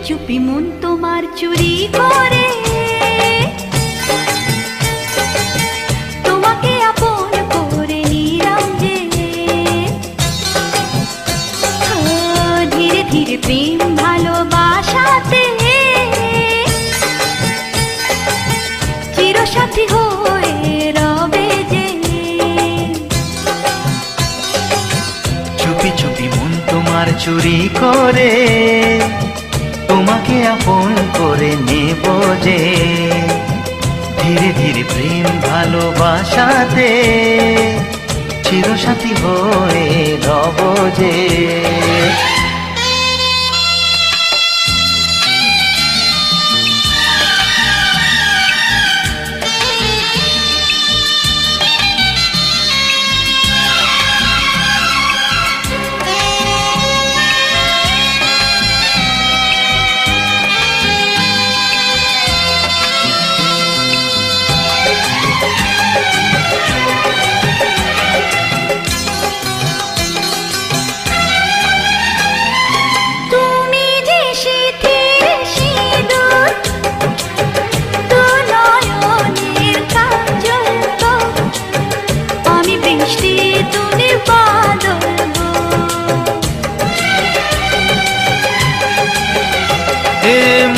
চুপি মন তোমার চুরি করে তোমাকে আপন করে নিলাম যে ধীরে ধীরে প্রেম ভালোবাসাতে চিরসাথী হয়ে রবে যে চুপি চুপি মন তোমার চুরি করে তোমাকে আপন করে নেব যে ধীরে ধীরে প্রেম ভালোবাসাতে চিরসাথী হয়ে রব যে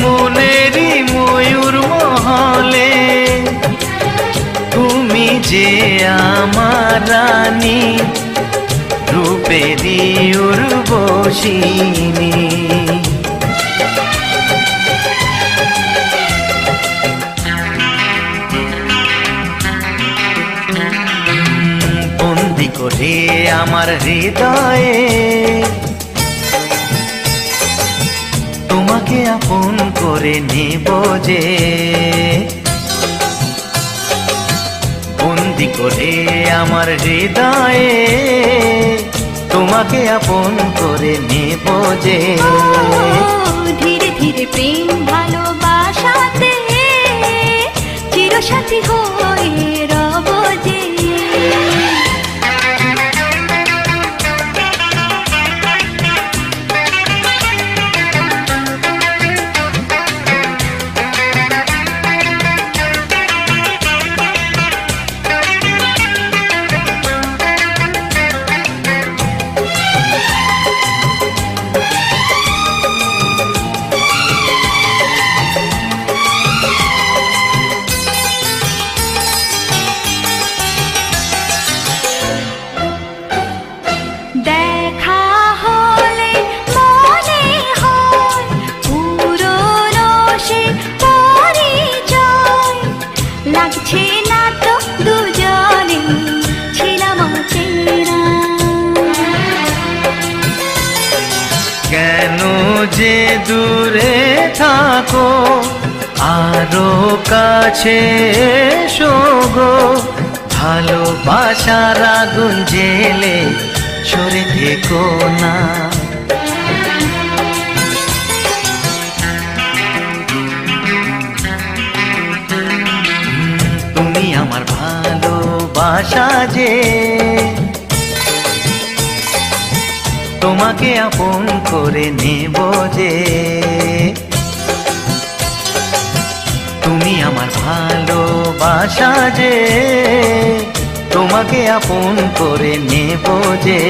মনেরই ময়ূর মহলে তুমি যে আমার রানী রূপেরই উর্বশিনী বন্দি করে আমার হৃদয়ে তোমাকে আপন করে নেব যে বন্দি করে আমার হৃদয়ে তোমাকে আপন করে নেব যে ধীরে ধীরে প্রেম ভালোবাসাতে চিরসাথী হয়ে রব যে লাগছে না তো দুজনে ছিলাম চেনা কেন যে দূরে থাকো আরো কাছে এসো গো ভালোবাসার আগুন জেলে সরে থেকো না আমার ভালোবাসা যে তোমাকে আপন করে নেব যে তুমি আমার ভালোবাসা যে তোমাকে আপন করে নেব যে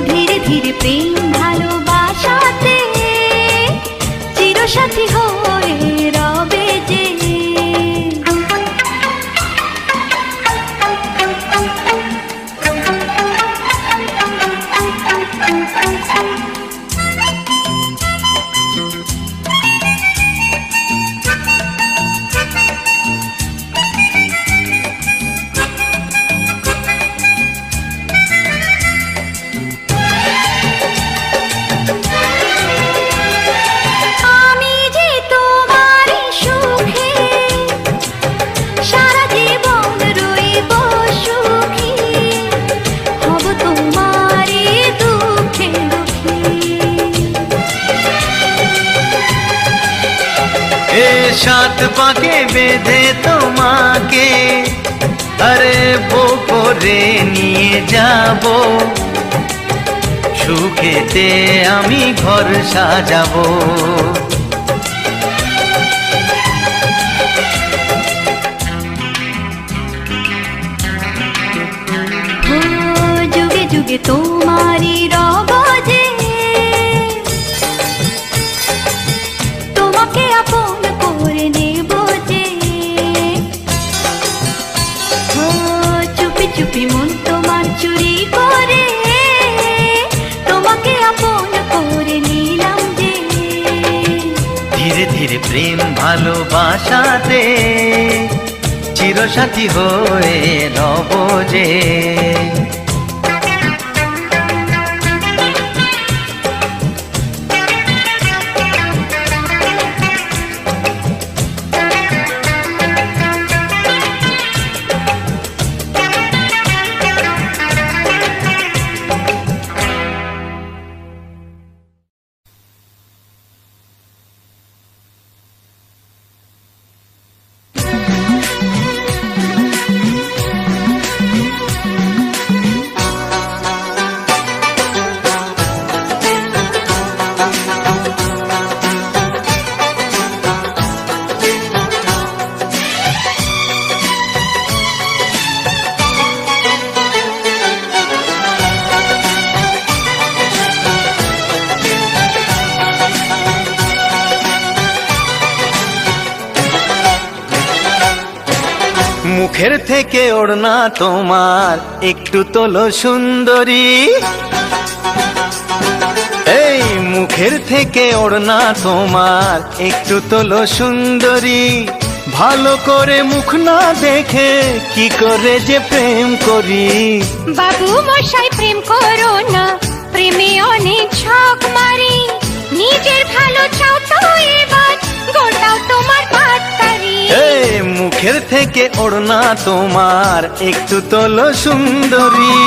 ধীরে ধীরে প্রেম ভালোবাসাতে চিরসাথী হয়ে রবে যে সাত পাকে বেঁধে তোমাকে আরে বো করে নিয়ে যাব সুখেতে আমি ঘর সাজাবো। ও যুগে যুগে তোমারই রব যে, তোমাকে আপন করে নেব যে। ও চুপি চুপি মন তোমার চুরি করে, তোমাকে আপন করে নিলাম যে। ধীরে ধীরে প্রেম ভালোবাসাতে চিরসাথী হয়ে রব যে। মুখের থেকে ওড়না তোমার একটু তোলো সুন্দরী, এই মুখের থেকে ওড়না তোমার একটু তোলো সুন্দরী। ভালো করে মুখ না দেখে কি করে যে প্রেম করি। বাবু মশাই প্রেম করো না, প্রেমে অনেক ছক মারি। নিজের ভালো চাও তো এবার গোটাও তোমার পাটকারি। এই মুখের থেকে ওড়না তোমার একটু তোলো সুন্দরী।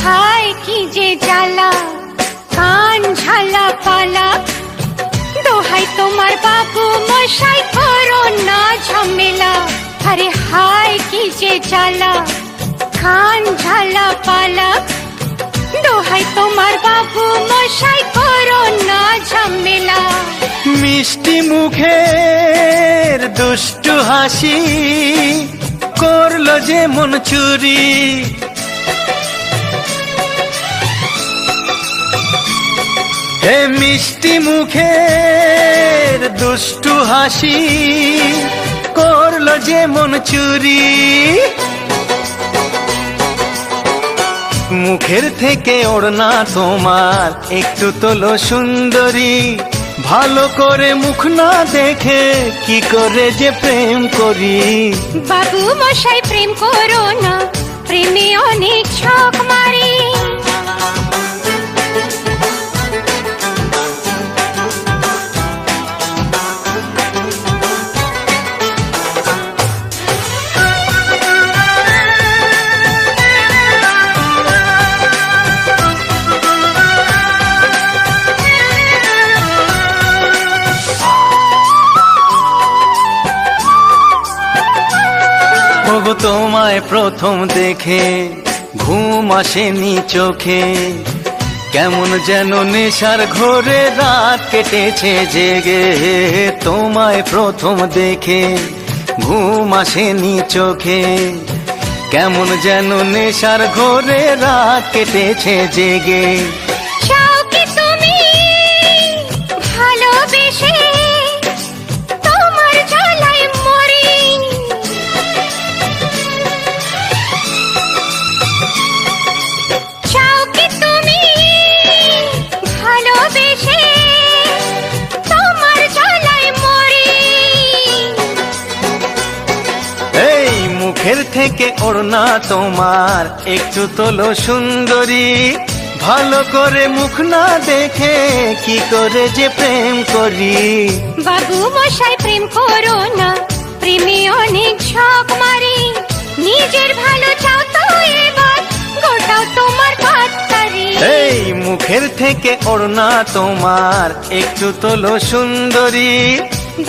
হায় কি যে জ্বালা, কান ঝালা পালা। দোহাই তোমার বাবু মশাই করো না ঝামেলা। আরে হায় কি যে জ্বালা, কান ঝালা পালা। দোহাই তোমার বাবু মশাই করো না ঝামেলা। মিষ্টি মুখের দুষ্টু হাসি করলো যে মন চুরি। হে মিষ্টি মুখের দুষ্টু হাসি করলো যে মন চুরি। মুখের থেকে ওড়না তোমার একটু তোলো সুন্দরী। ভালো করে মুখ না দেখে কি করে যে প্রেম করি। বাবু মশাই প্রেম করো না, প্রেমে অনেক ছক মারি। ওগো তোমায় প্রথম দেখে ঘুম আসেনি চোখে। কেমন যেন নেশার ঘোরে রাত কেটেছে জেগে। তোমায় প্রথম দেখে ঘুম আসেনি চোখে। কেমন যেন নেশার ঘোরে রাত কেটেছে জেগে। চাও কি তুমি ভালোবেসে তোমার জ্বালায় মরি। চাও কি তুমি ভালোবেসে তোমার জ্বালায় মরি। এই মুখের থেকে ওড়না তোমার একটু তোলো সুন্দরী। ভালো করে মুখ না দেখে কি করে যে প্রেম করি। বাবু মশাই প্রেম করো না, প্রেমে অনেক ছক মারি। নিজের ভালো চাও তো এবার গোটাও তোমার পাত্তারি। এই মুখের থেকে ওড়না তোমার একটু তোলো সুন্দরী।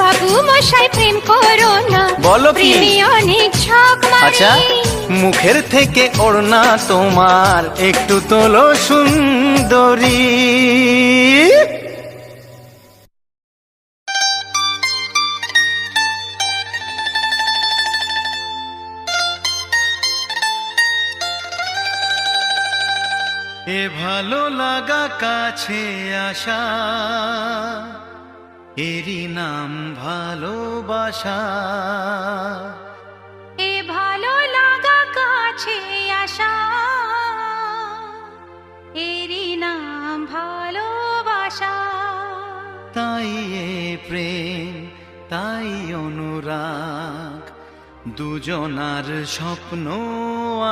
বাবু মশাই প্রেম করো না, বলো কি? প্রেমে অনেক ঝক আচ্ছা, মারে। মুখের থেকে ওড়না তোমার একটু তোলো সুন্দরী। এ ভালো লাগা কাছে আসা, এরই নাম ভালোবাসা। এ ভালো লাগা কাছে আসা, এরই নাম ভালোবাসা। তাই এ প্রেম, তাই অনুরাগ, দুজনার স্বপ্ন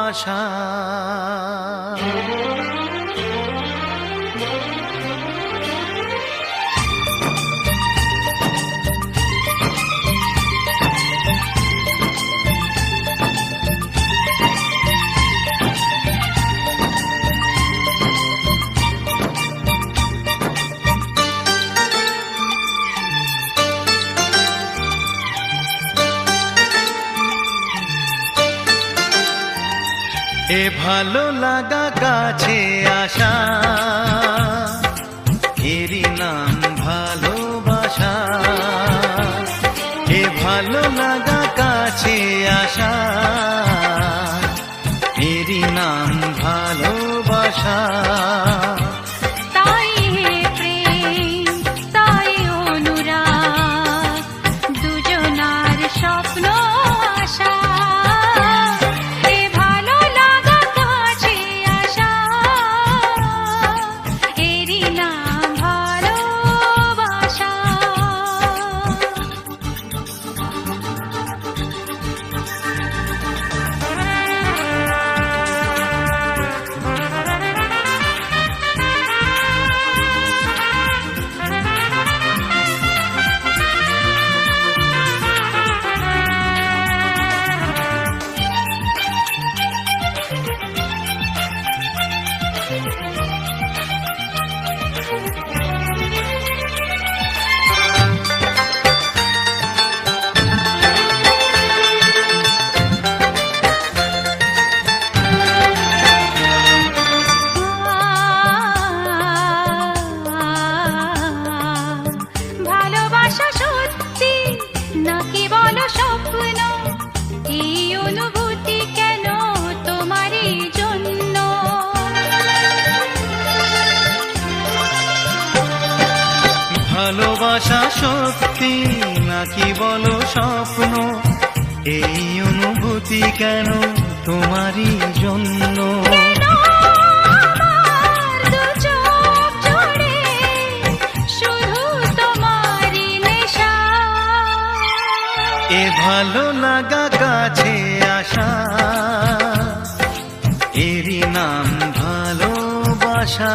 আশা। এ ভালো লাগা কাছে আসা, এরই নাম ভালোবাসা। এ ভালো লাগা কাছে আসা, এরই নাম ভালোবাসা। তাই হে প্রেম, তাই অনুরাগ, দুজনার স্বপ্ন আশা। এ ভালো লাগা কাছে আসা, এরই নাম ভালোবাসা। ভালোবাসা সত্যি নাকি বলো স্বপ্ন, এই অনুভূতি কেন তোমারই জন্য। ভালোবাসা সত্যি নাকি বলো স্বপ্ন, এই অনুভূতি কেন তোমারই জন্য। কেন আমার দু চোখ জুড়ে শুধু তোমারই নেশা। এ ভালো লাগা কাছে আসা, এরই নাম ভালোবাসা।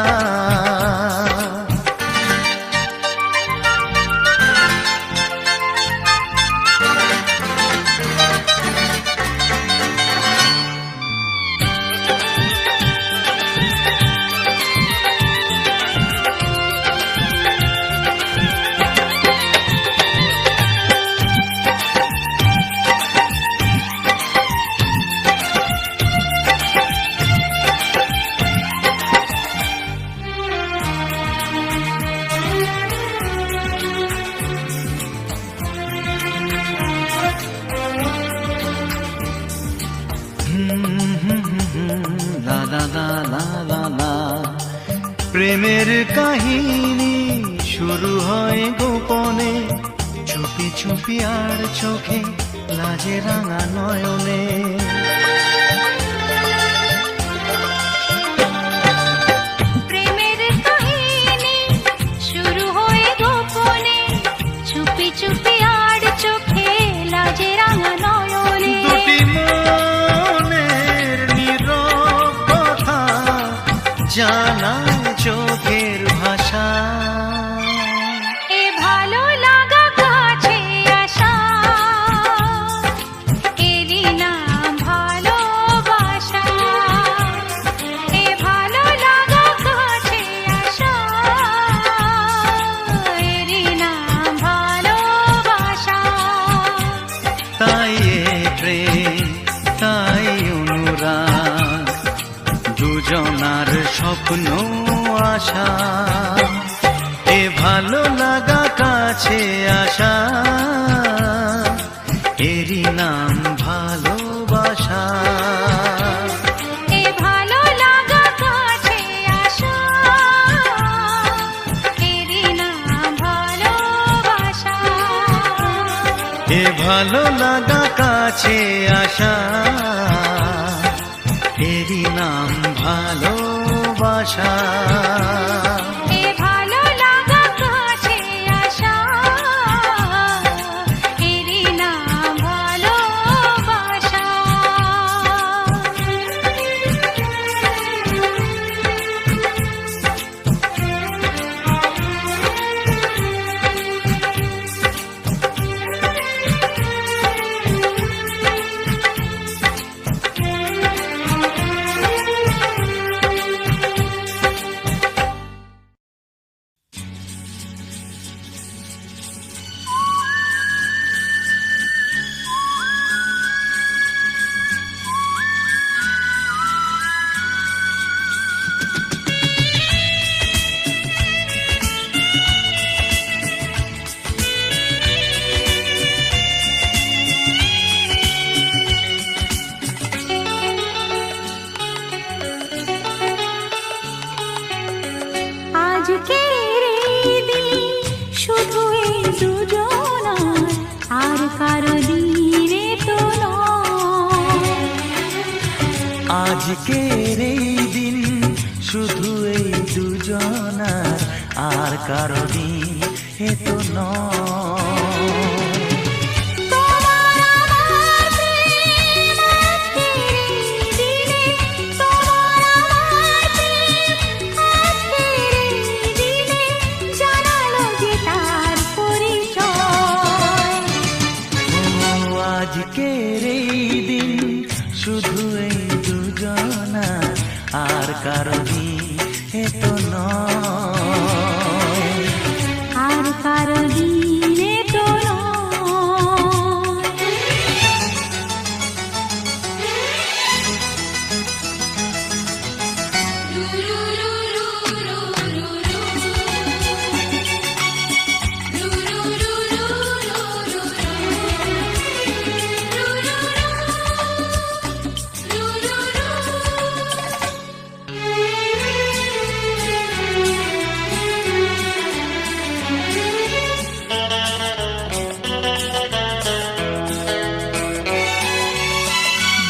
লা লা লা লা লা লা। প্রেমের কাহিনী শুরু হয় গোপনে, চুপি চুপি আর চোখে লাজে রাঙা নয়নে। প্রেমের কাহিনী শুরু হয়ে গোপনে, চুপি চুপি আর চোখে লাজে রাঙা নয়নে। দুটি মনের নীরব কথা জানায় চোখের ভাষা। এ ভালো লাগা কাছে আসা, এরই নাম ভালোবাসা। স্বপ্ন আশা, এ ভালো লাগা কাছে আসা, এরই নাম ভালোবাসা। এ ভালো লাগা কাছে আসা, এরই নাম ভালোবাসা। এ ভালো লাগা কাছে আসা, এরই নাম ভালোবাসা। এ ভালো লাগা কাছে আসা, এরই নাম ভালোবাসা। আজকের এই দিন শুধু এই দুজনার, আর কারো দিনে তো নয়। আজকের এই দিন শুধু এই দুজনার, আর কারো দিন এ তো নয়। তোমার আমার প্রেম আজকের এই দিনে, তোমার আমার প্রেম আজকের এই দিনে জানালো যে তার পরিচয়। ও আজকের এই দিন শুধু এই দুজনার, আর কারো দিন এ তো নয়। আর কারো দিনে তো নয়।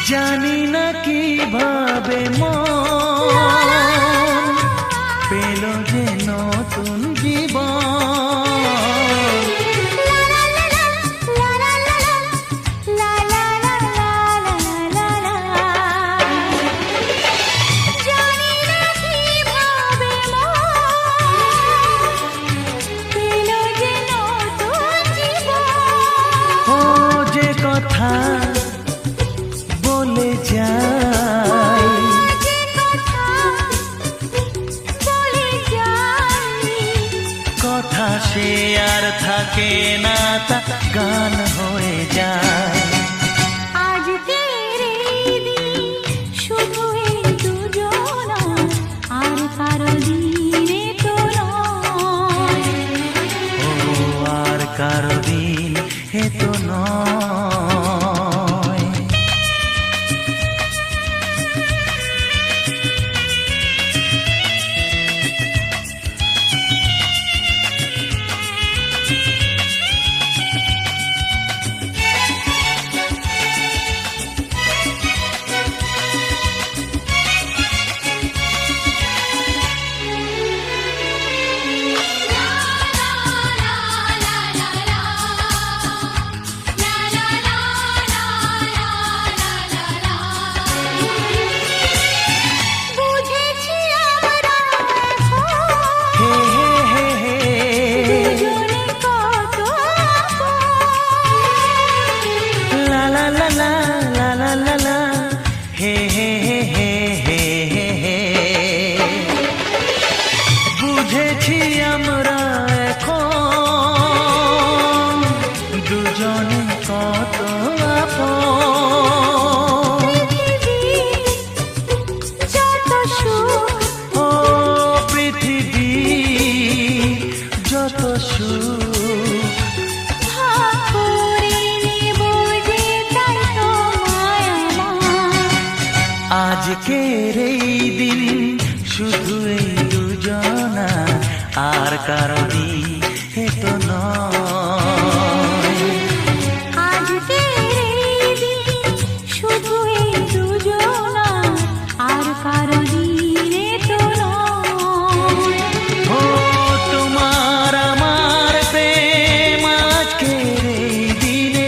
জানি না কিভাবে মন পেল যে নতুন জীবন। জানি না কিভাবে পেল যে নতুন জীবন। ও যে কথা বলে যায়, যে কথা বলে যাই, কথা সে আর থাকে না, তা গান হয়ে যায়। আজকের এই দিন শুধু এই দুজনার, আর কারো দিনে তো নয়। ও আর কারো দিন এ তো নয়। শুধু এই দুজনা আর কারো দিকে তো নয়। আজকের এই দিন শুধু এই দুজনা আর কারো দিনে তো নয়। ও তোমার আমার প্রেম আজকের এই দিনে,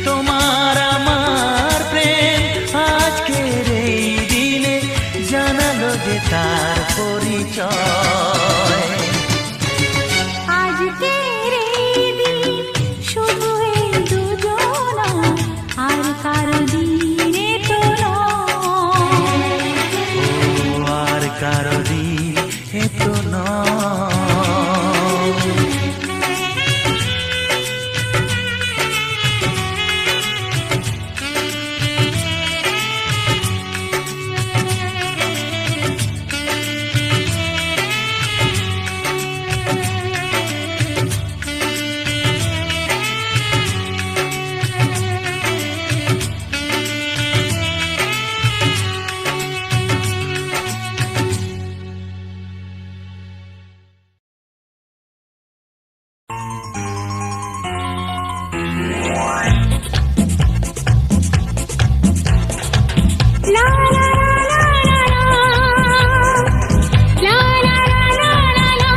তোমার আমার প্রেম আজকের এই দিনে জানালো যে তার পরিচয়। আজকের এই দিন শুধু এই দুজনা আর কারো দিনে তো নয়। ও আর কারো দিনে তো নয়। লা লা লা লা লা লা লা লা লা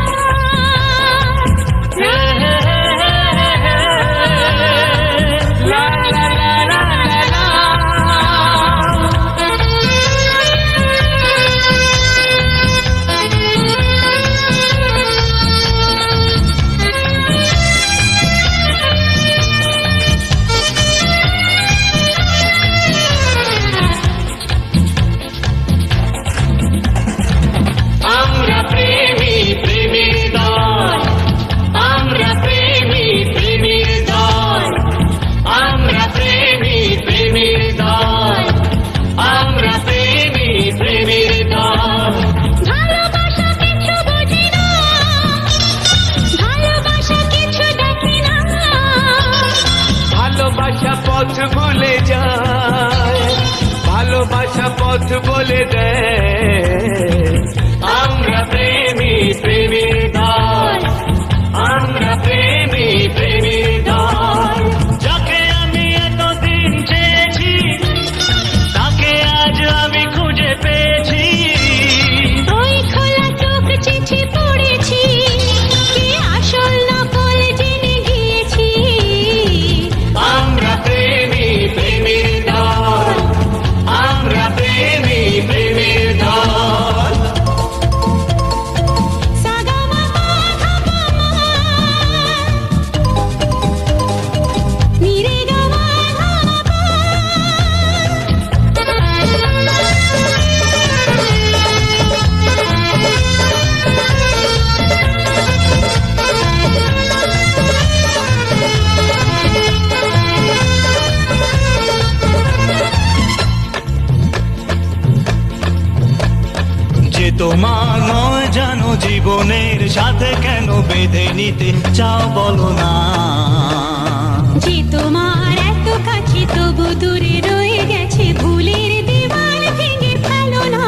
আমরা প্রেমী প্রেমের দল, আমরা প্রেমী প্রেমের দল, আমরা প্রেমী প্রেমের দল, আমরা প্রেমী প্রেমের দল। ভালোবাসা কিছু বুঝি না, ভালোবাসা কিছু দেখি না, ভালোবাসা পথ ভুলে যায়, ভালোবাসা পথ বলে দেয়। আমরা প্রেমী প্রেমের দল, আমরা প্রেমী প্রেমের দল। যাকে আমি এতদিন চেয়েছি তাকে আজ আমি খুঁজে পেয়েছি। ওই খোলা চোখ চিঠি পড়েছি, কি আসল নকল জেনে গিয়েছি। আমরা প্রেমী প্রেমের দল, আমরা প্রেমী প্রেমের দল। সাগা মা পা ধা পা মা, নি রে গা মা ধা মা পা। যে তোমার নয় জানো জীবনের সাথে কেন বেঁধে নিতে চাও বলো না। যে তোমার এত কাছে তবু দূরে রয়ে গেছে, ভুলের দেওয়াল ভেঙে ফেলো না।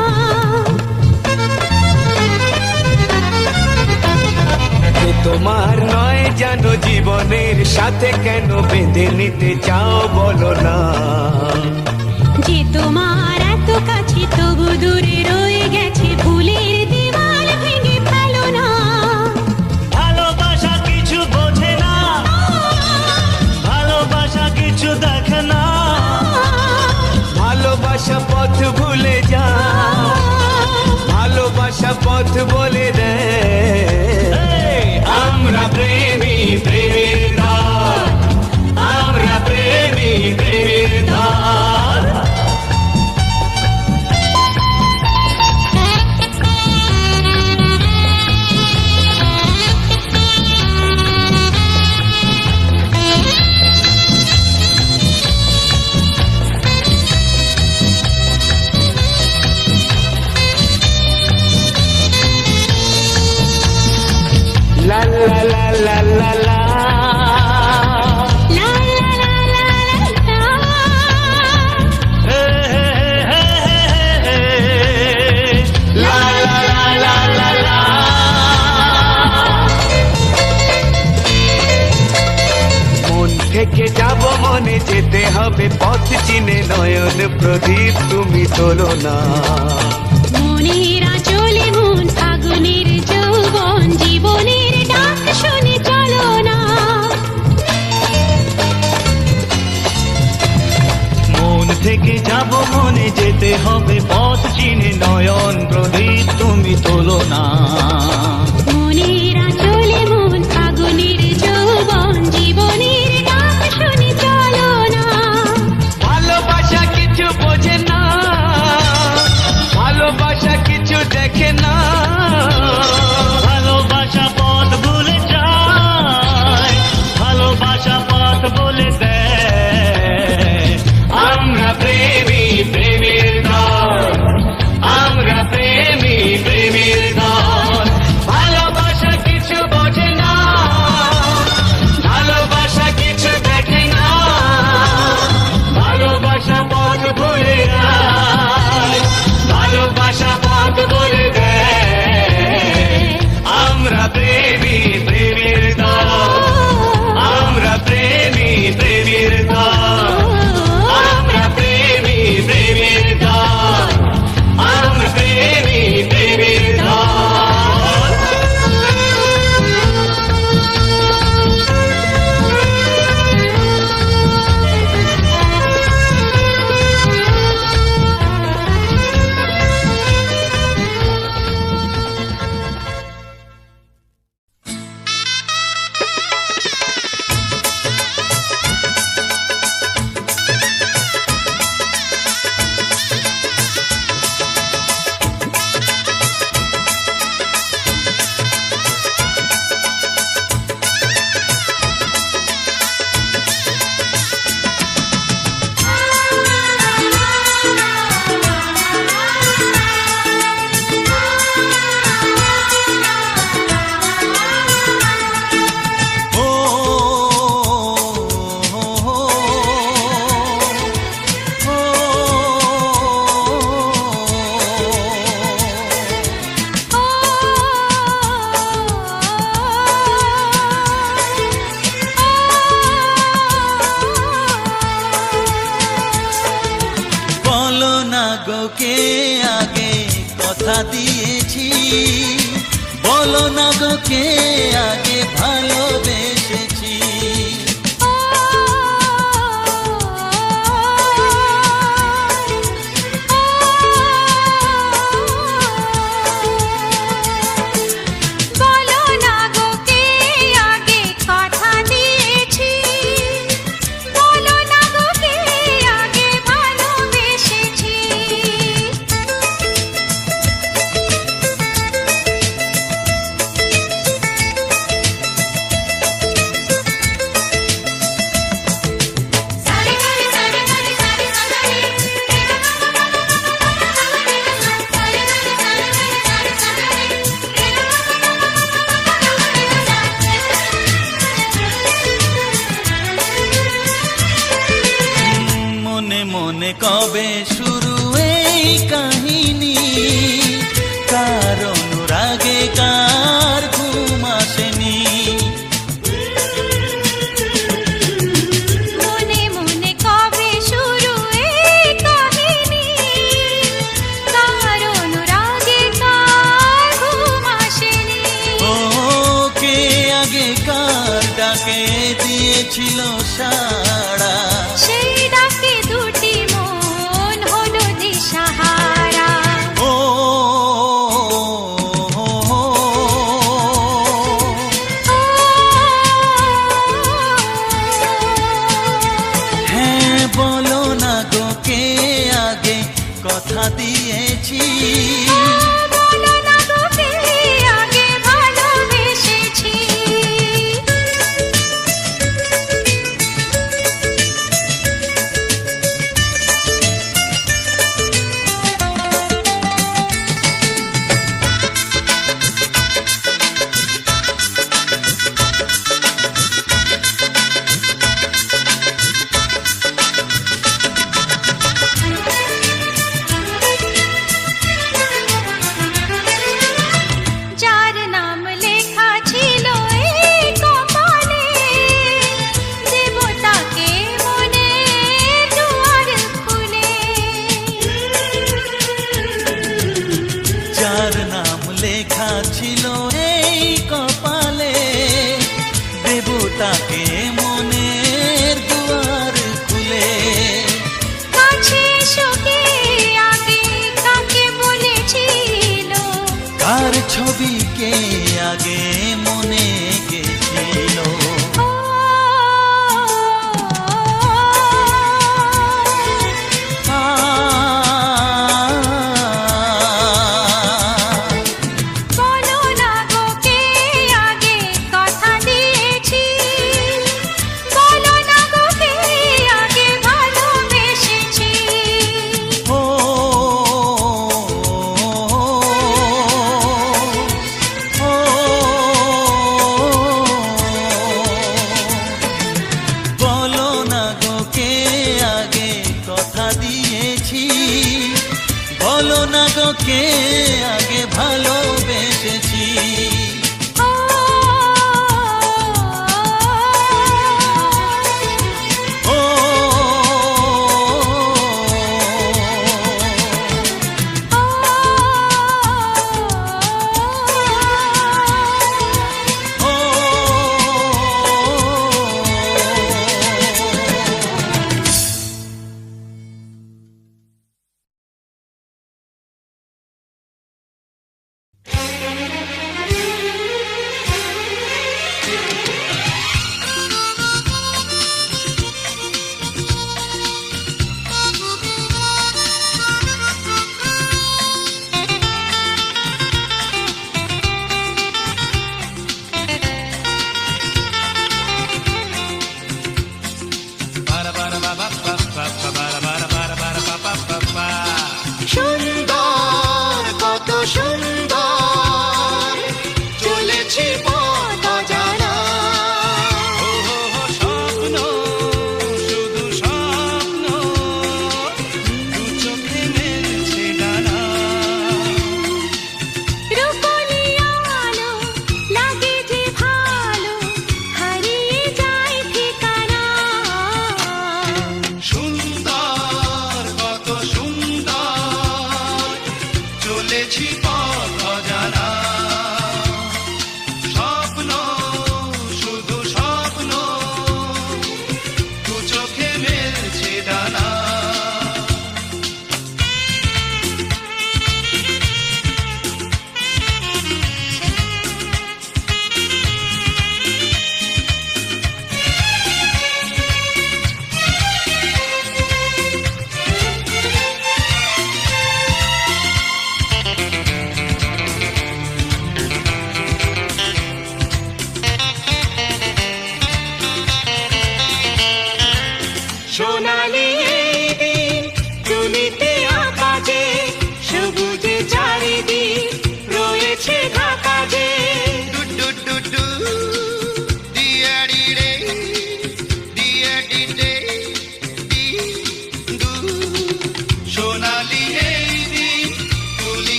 যে তোমার নয় জানো জীবনের সাথে কেন বেঁধে নিতে চাও বলো না। যে তোমার এত কাছে তবু দূরে রয়ে গেছে, ভুলের দেওয়াল ভেঙে ফেলো না। ভালোবাসা কিছু বোঝে না, ভালোবাসা কিছু দেখে না, ভালোবাসা পথ ভুলে যায়, ভালোবাসা পথ বলে দেয়। আমরা প্রেমী প্রেমের দল, আমরা প্রেমী প্রেমের দল। La la la la la la. লা লা লা লা লা লা। হে হে হে হে হে হে। La la la la হবে পথ চিনে নয়ন প্রদীপ তুমি তোলো না। মনের আঁচলে মন ফাগুনের যৌবন জীবনের ডাক শুনে চলো না। মন থেকে যাব মনে যেতে হবে পথ চিনে নয়ন প্রদীপ তুমি তোলো না। মনের আঁচলে মন ফাগুনের যৌবন জীবনের ডাক শুনে চলো না। ভালোবাসা কিছু বোঝে না, ভালোবাসা কিছু দেখে না, ভালোবাসা পথ ভুলে যায়, ভালোবাসা পথ বলে দেয়। আমরা প্রেমী প্রেমের দল, আমরা প্রেমী প্রেমের দল। ভালোবাসা কিছু বোঝে না, ভালোবাসা কিছু দেখে না, ভালোবাসা পথ ভুলে যায়, ভালোবাসা পথ বলে দেয়। আমরা প্রেমী প্রেমের দল, আমরা প্রেমী প্রেমের দল, আমরা প্রেমী প্রেমের দল, আমরা প্রেমী প্রেমের দল। বলো না গো কে আগে কথা দিয়েছি, বলো না গো কে আগে ভালোবেসেছি। বলো না গো কে আগে কথা দিয়েছি, বলো না গো কে আগে ভালোবেসেছি। মনে মনে কবে শুরু এই কাহিনী, কার অনুরাগে কার ঘুম আসেনি। মনে মনে কবে শুরু এই কাহিনী, কার অনুরাগে কার ঘুম আসেনি। ও কে আগে কার ডাকে দিয়েছিল সাড়া, সেই ডাকে দুটি মন হলো দিশাহারা। ও হ্যাঁ বলো না গো কে আগে কথা দিয়েছি, বলো না গো কে আগে ভালোবেসেছি। লেখা ছিল এই কপালে, দেব তাকে মনের দুয়ার খুলে। কাছে এসো কে আগে কাকে বলেছিল, কার ছবিকে আগে মনে গেছিল। ও, বলো না গো কে আগে কথা দিয়েছি, বলো না গো কে আগে ভালোবেসেছি। ও ও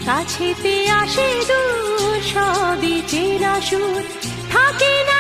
কাছেতে আসে দূর সবই চেনা সুর থাকে না